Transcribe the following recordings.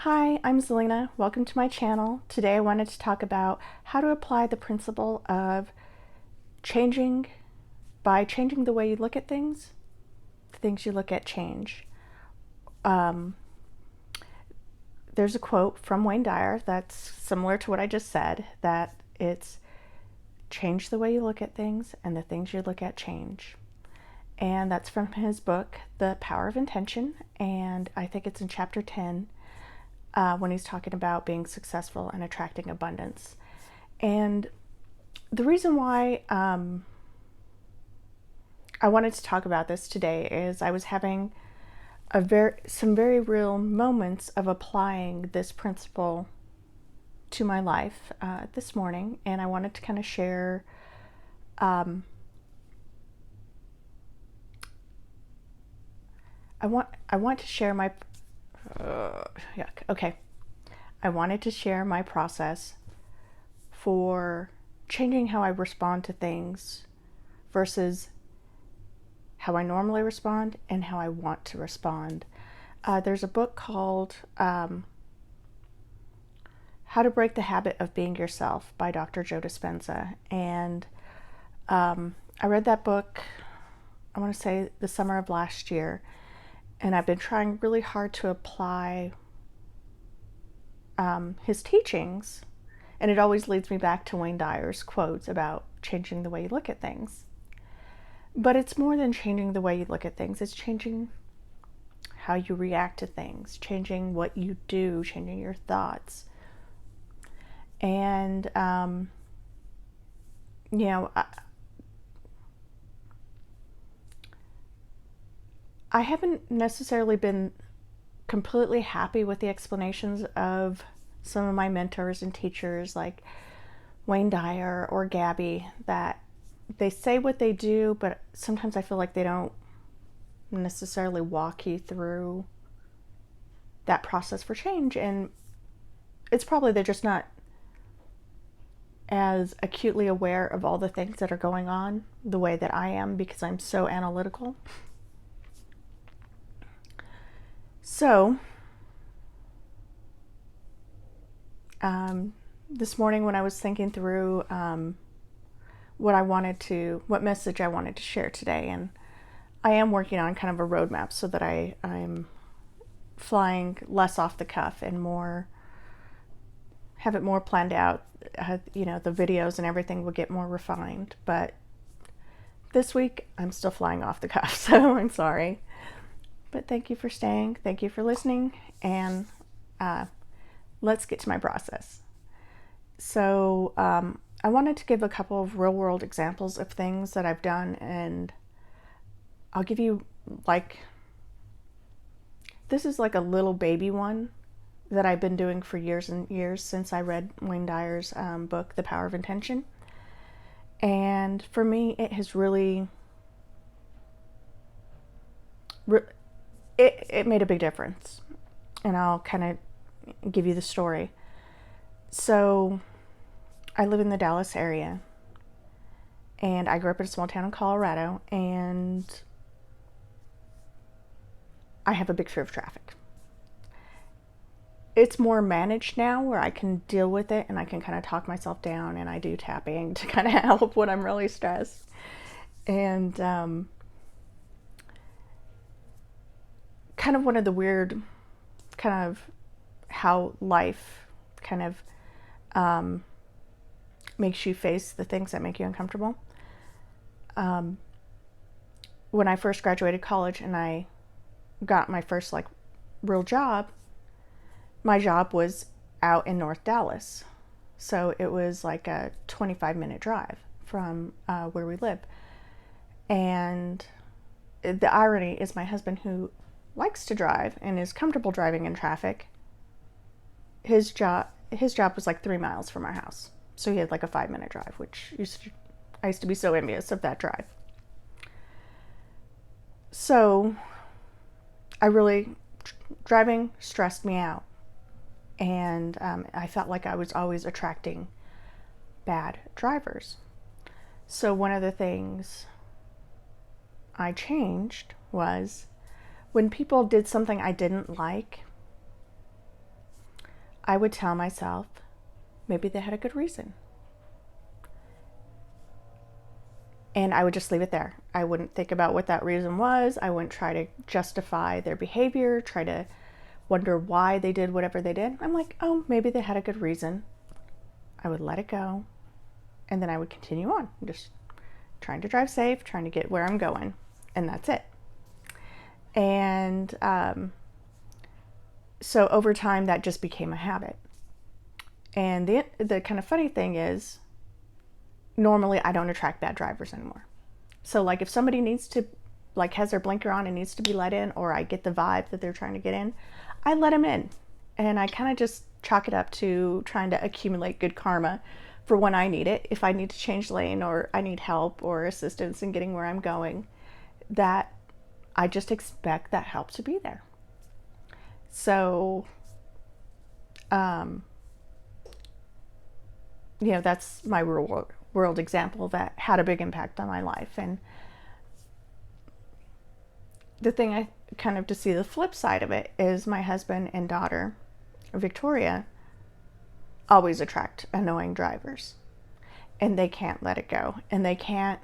Hi, I'm Zelina. Welcome to my channel. Today I wanted to talk about how to apply the principle of changing by changing the way you look at things, the things you look at change. Um, there's a quote from Wayne Dyer that's similar to what I just said, that it's change the way you look at things and the things you look at change. And that's from his book, The Power of Intention, and I think it's in chapter 10. When he's talking about being successful and attracting abundance. And the reason why I wanted to talk about this today is I was having some very real moments of applying this principle to my life this morning, and I wanted to kind of share I want to share my yuck. Okay. I wanted to share my process for changing how I respond to things versus how I normally respond and how I want to respond. There's a book called How to Break the Habit of Being Yourself by Dr. Joe Dispenza. And I read that book, I want to say the summer of last year. And I've been trying really hard to apply his teachings. And it always leads me back to Wayne Dyer's quotes about changing the way you look at things. But it's more than changing the way you look at things. It's changing how you react to things, changing what you do, changing your thoughts. And, you know, I haven't necessarily been completely happy with the explanations of some of my mentors and teachers like Wayne Dyer or Gabby, that they say what they do, but sometimes I feel like they don't necessarily walk you through that process for change. And it's probably they're just not as acutely aware of all the things that are going on the way that I am, because I'm so analytical. So, this morning when I was thinking through what message I wanted to share today, and I am working on kind of a roadmap so that I'm flying less off the cuff and have it more planned out. The videos and everything will get more refined. But this week I'm still flying off the cuff, so I'm sorry. But thank you for staying. Thank you for listening. And let's get to my process. So I wanted to give a couple of real world examples of things that I've done. And I'll give you this is like a little baby one that I've been doing for years and years since I read Wayne Dyer's book, The Power of Intention. And for me, it has really it made a big difference. And I'll kind of give you the story. So I live in the Dallas area, and I grew up in a small town in Colorado, and I have a big fear of traffic. It's more managed now where I can deal with it and I can kind of talk myself down, and I do tapping to kind of help when I'm really stressed. And kind of one of the weird kind of how life kind of makes you face the things that make you uncomfortable. When I first graduated college and I got my first real job, my job was out in North Dallas. So it was like a 25-minute drive from where we live. And the irony is my husband, who likes to drive and is comfortable driving in traffic, his job was like 3 miles from our house. So he had like a 5-minute drive, which I used to be so envious of that drive. So driving stressed me out. And I felt like I was always attracting bad drivers. So one of the things I changed was when people did something I didn't like, I would tell myself maybe they had a good reason. And I would just leave it there. I wouldn't think about what that reason was. I wouldn't try to justify their behavior, try to wonder why they did whatever they did. I'm like, oh, maybe they had a good reason. I would let it go. And then I would continue on, just trying to drive safe, trying to get where I'm going. And that's it. And so over time, that just became a habit. And the kind of funny thing is, normally I don't attract bad drivers anymore. So like if somebody needs to, like has their blinker on and needs to be let in, or I get the vibe that they're trying to get in, I let them in. And I kind of just chalk it up to trying to accumulate good karma for when I need it. If I need to change lane, or I need help or assistance in getting where I'm going, that I just expect that help to be there. So, that's my real world example that had a big impact on my life. And the thing I kind of to see the flip side of it is my husband and daughter, Victoria, always attract annoying drivers. And they can't let it go. And they can't,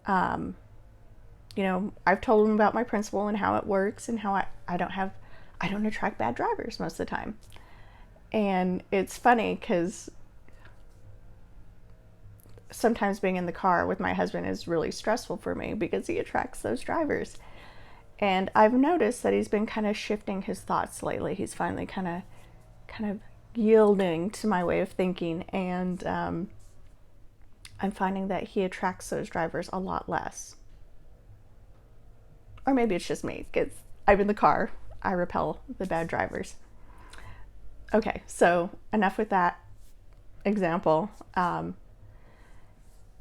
I've told them about my principle and how it works and how I don't attract bad drivers most of the time. And it's funny because sometimes being in the car with my husband is really stressful for me because he attracts those drivers. And I've noticed that he's been kind of shifting his thoughts lately. He's finally kind of yielding to my way of thinking, and I'm finding that he attracts those drivers a lot less. Or maybe it's just me, because I'm in the car, I repel the bad drivers. Okay, so enough with that example.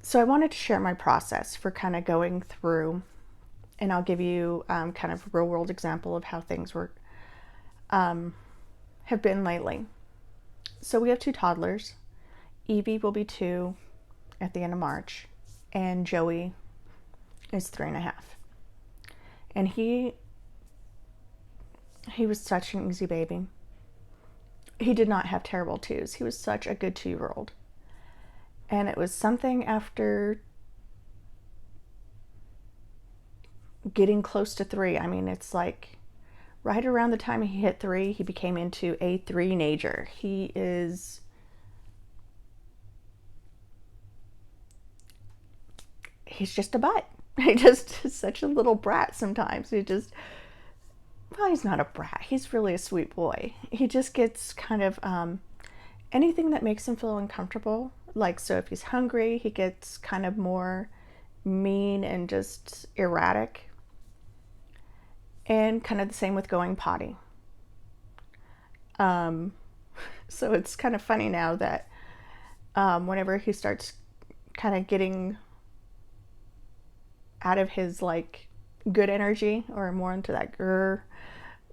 So I wanted to share my process for kind of going through, and I'll give you kind of a real world example of how things have been lately. So we have 2 toddlers. Evie will be 2 at the end of March, and Joey is 3.5. And he was such an easy baby. He did not have terrible 2s. He was such a good 2-year-old. And it was something after getting close to 3. I mean, it's like right around the time he hit 3, he became into a 3-nager. He's just a butt. He just is such a little brat sometimes. He's not a brat. He's really a sweet boy. He just gets kind of anything that makes him feel uncomfortable. Like, so if he's hungry, he gets kind of more mean and just erratic. And kind of the same with going potty. So it's kind of funny now that whenever he starts kind of getting out of his like good energy or more into that grr,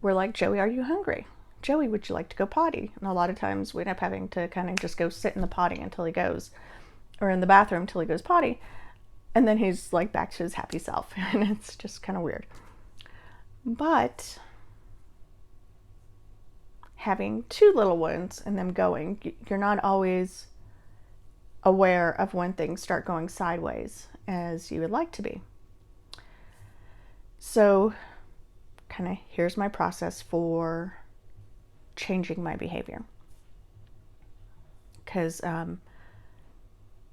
we're like, Joey, are you hungry? Joey, would you like to go potty? And a lot of times we end up having to kind of just go sit in the potty until he goes, or in the bathroom until he goes potty. And then he's like back to his happy self. And it's just kind of weird. But having 2 little ones and them going, you're not always aware of when things start going sideways as you would like to be. So kind of here's my process for changing my behavior. Because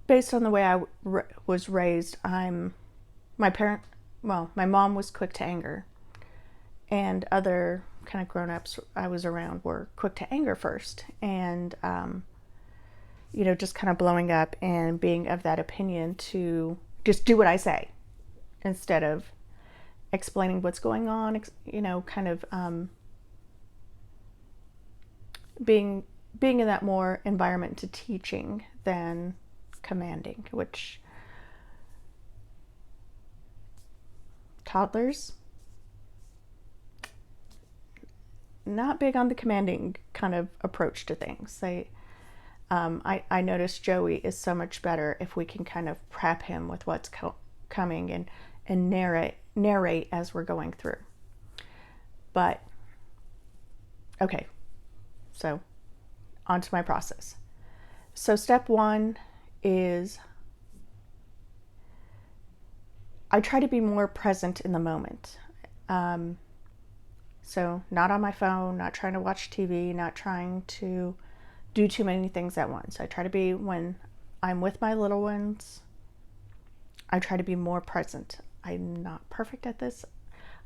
based on the way I was raised, my mom was quick to anger. And other kind of grown-ups I was around were quick to anger first. And, just kind of blowing up and being of that opinion to just do what I say instead of explaining what's going on, kind of being in that more environment to teaching than commanding, which toddlers, not big on the commanding kind of approach to things. I noticed Joey is so much better if we can kind of prep him with what's coming and narrate as we're going through. But Okay, so on to my process. So step one is I try to be more present in the moment. So not on my phone, not trying to watch TV, not trying to do too many things at once. I try to be, when I'm with my little ones, I try to be more present. I'm not perfect at this.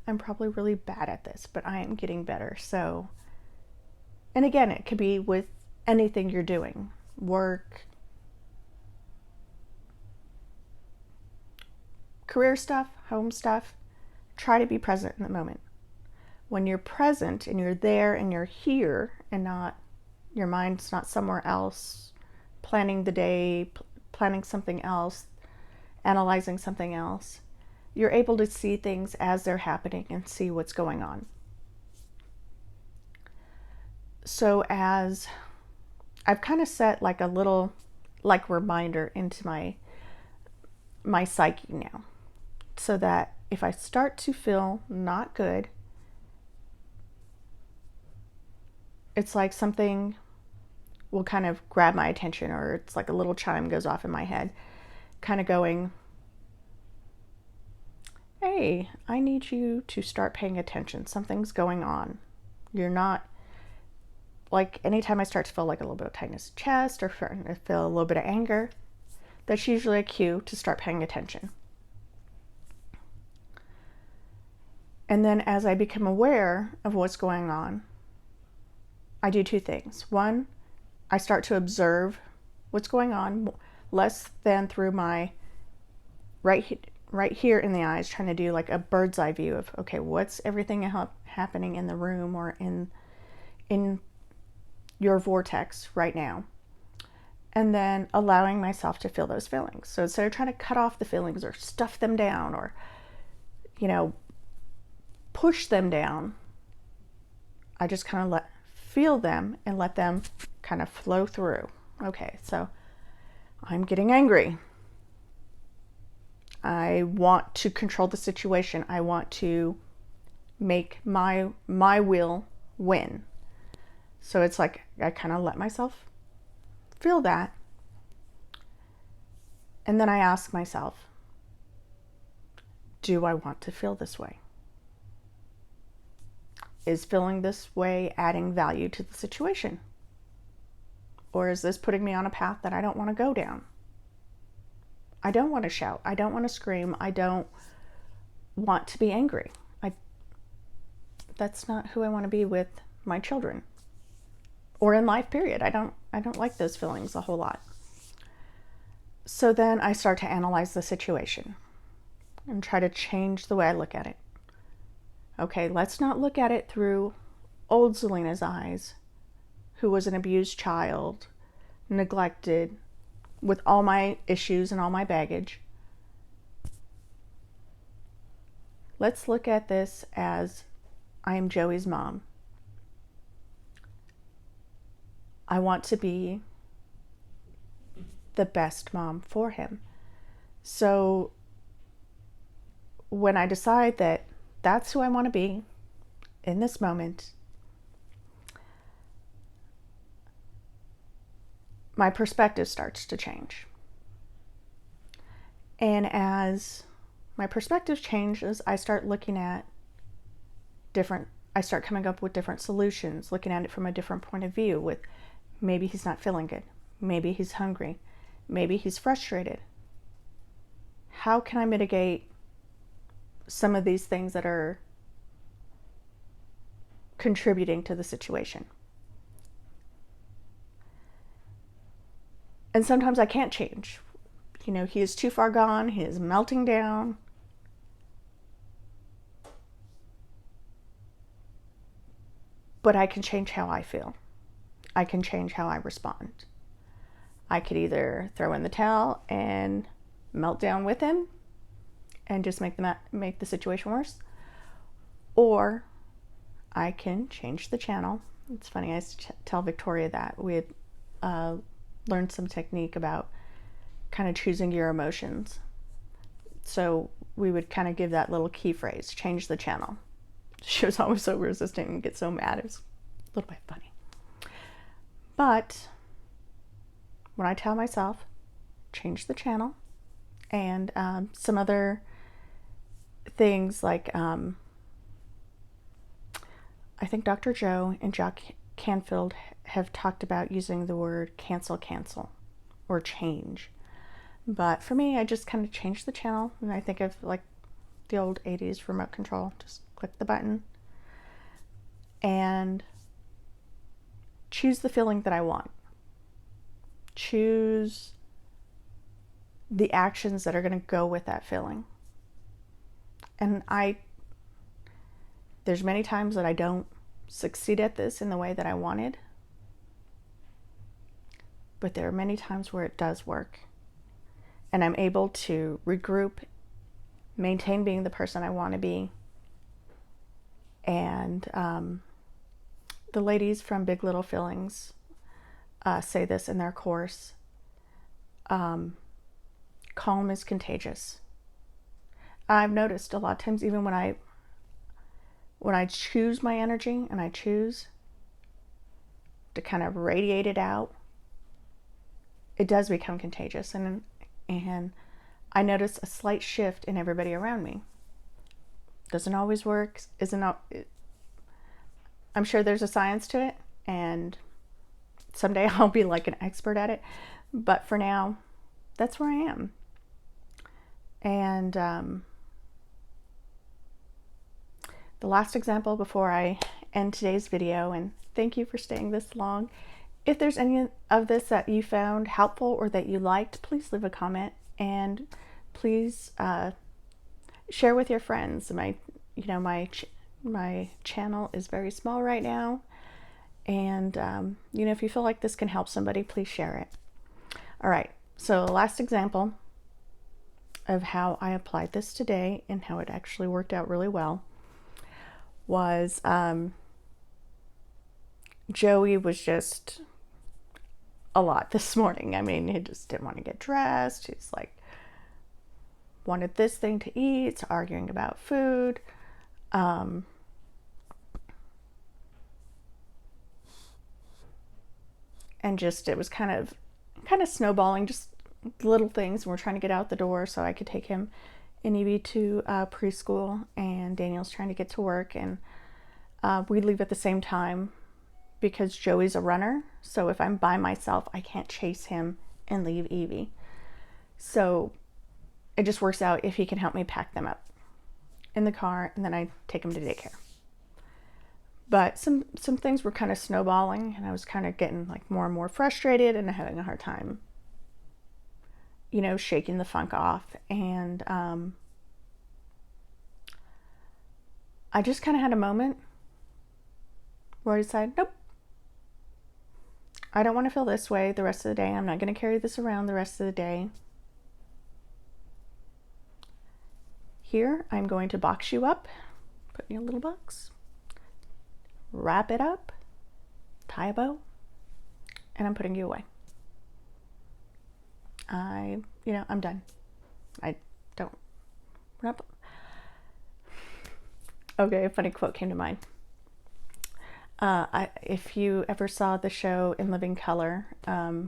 I'm probably really bad at this, but I am getting better. So, and again, it could be with anything you're doing, work, career stuff, home stuff. Try to be present in the moment. When you're present and you're there and you're here and not, your mind's not somewhere else, planning the day, planning something else, analyzing something else, you're able to see things as they're happening and see what's going on. So as I've kind of set like a little reminder into my psyche now, so that if I start to feel not good, it's like something will kind of grab my attention, or it's like a little chime goes off in my head, kind of going, hey, I need you to start paying attention. Something's going on. You're not, like, anytime I start to feel like a little bit of tightness in the chest or feel a little bit of anger, that's usually a cue to start paying attention. And then as I become aware of what's going on, I do two things. One, I start to observe what's going on, less than through my right here in the eyes, trying to do like a bird's eye view of, okay, what's everything happening in the room or in your vortex right now. And then allowing myself to feel those feelings. So instead of trying to cut off the feelings or stuff them down or, push them down, I just kind of feel them and let them kind of flow through. Okay, so I'm getting angry. I want to control the situation. I want to make my will win. So it's like I kind of let myself feel that. And then I ask myself, do I want to feel this way? Is feeling this way adding value to the situation? Or is this putting me on a path that I don't want to go down? I don't want to shout. I don't want to scream. I don't want to be angry. That's not who I want to be with my children or in life, period. I don't like those feelings a whole lot. So then I start to analyze the situation and try to change the way I look at it. Okay, let's not look at it through old Selena's eyes, who was an abused child, neglected, with all my issues and all my baggage. Let's look at this as I am Joey's mom. I want to be the best mom for him. So when I decide that that's who I want to be in this moment, my perspective starts to change. And as my perspective changes, I start looking at I start coming up with different solutions, looking at it from a different point of view, with maybe he's not feeling good, maybe he's hungry, maybe he's frustrated. How can I mitigate some of these things that are contributing to the situation? And sometimes I can't change. He is too far gone. He is melting down. But I can change how I feel. I can change how I respond. I could either throw in the towel and melt down with him and just make the situation worse, or I can change the channel. It's funny, I used to tell Victoria that we had learned some technique about kind of choosing your emotions. So we would kind of give that little key phrase, change the channel. She was always so resistant and get so mad. It was A little bit funny. But when I tell myself, change the channel, and some other things like I think Dr. Joe and Jack Canfield have talked about using the word cancel, or change. But for me, I just kind of changed the channel, and I think of like the old 80s remote control. Just click the button and choose the feeling that I want. Choose the actions that are going to go with that feeling. And there's many times that I don't succeed at this in the way that I wanted, but there are many times where it does work, and I'm able to regroup, maintain being the person I want to be. And the ladies from Big Little Feelings say this in their course. Calm is contagious. I've noticed a lot of times, even when I choose my energy and I choose to kind of radiate it out, it does become contagious. And I notice a slight shift in everybody around me. Doesn't always work. I'm sure there's a science to it, and someday I'll be like an expert at it. But for now, that's where I am. And the last example before I end today's video, and thank you for staying this long. If there's any of this that you found helpful or that you liked, please leave a comment, and please share with your friends. My channel is very small right now, and if you feel like this can help somebody, please share it. All right, so the last example of how I applied this today and how it actually worked out really well was Joey was just a lot this morning. I mean, he just didn't want to get dressed. He's like, wanted this thing to eat, arguing about food. And just, it was kind of snowballing, just little things. We're trying to get out the door so I could take him and Evie to preschool, and Daniel's trying to get to work, and we leave at the same time because Joey's a runner. So if I'm by myself, I can't chase him and leave Evie. So it just works out if he can help me pack them up in the car, and then I take him to daycare. But some things were kind of snowballing, and I was kind of getting like more and more frustrated and having a hard time, shaking the funk off. And I just kind of had a moment where I decided, nope, I don't want to feel this way the rest of the day. I'm not going to carry this around the rest of the day. Here, I'm going to box you up, put in a little box, wrap it up, tie a bow, and I'm putting you away. I'm done. Okay, a funny quote came to mind. If you ever saw the show In Living Color, I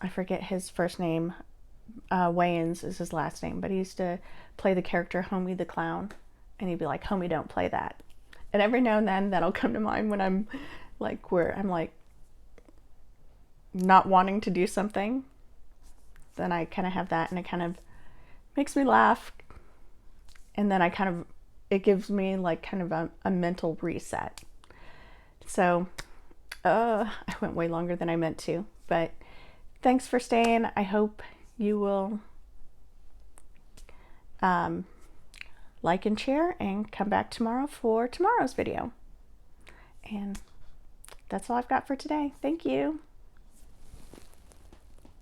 forget his first name, Wayans is his last name, but he used to play the character Homie the Clown, and he'd be like, Homie, don't play that. And every now and then that'll come to mind when I'm like, not wanting to do something. Then I kind of have that, and it kind of makes me laugh. And then it gives me like kind of a mental reset. So I went way longer than I meant to, but thanks for staying. I hope you will like and share, and come back tomorrow for tomorrow's video. And that's all I've got for today. Thank you.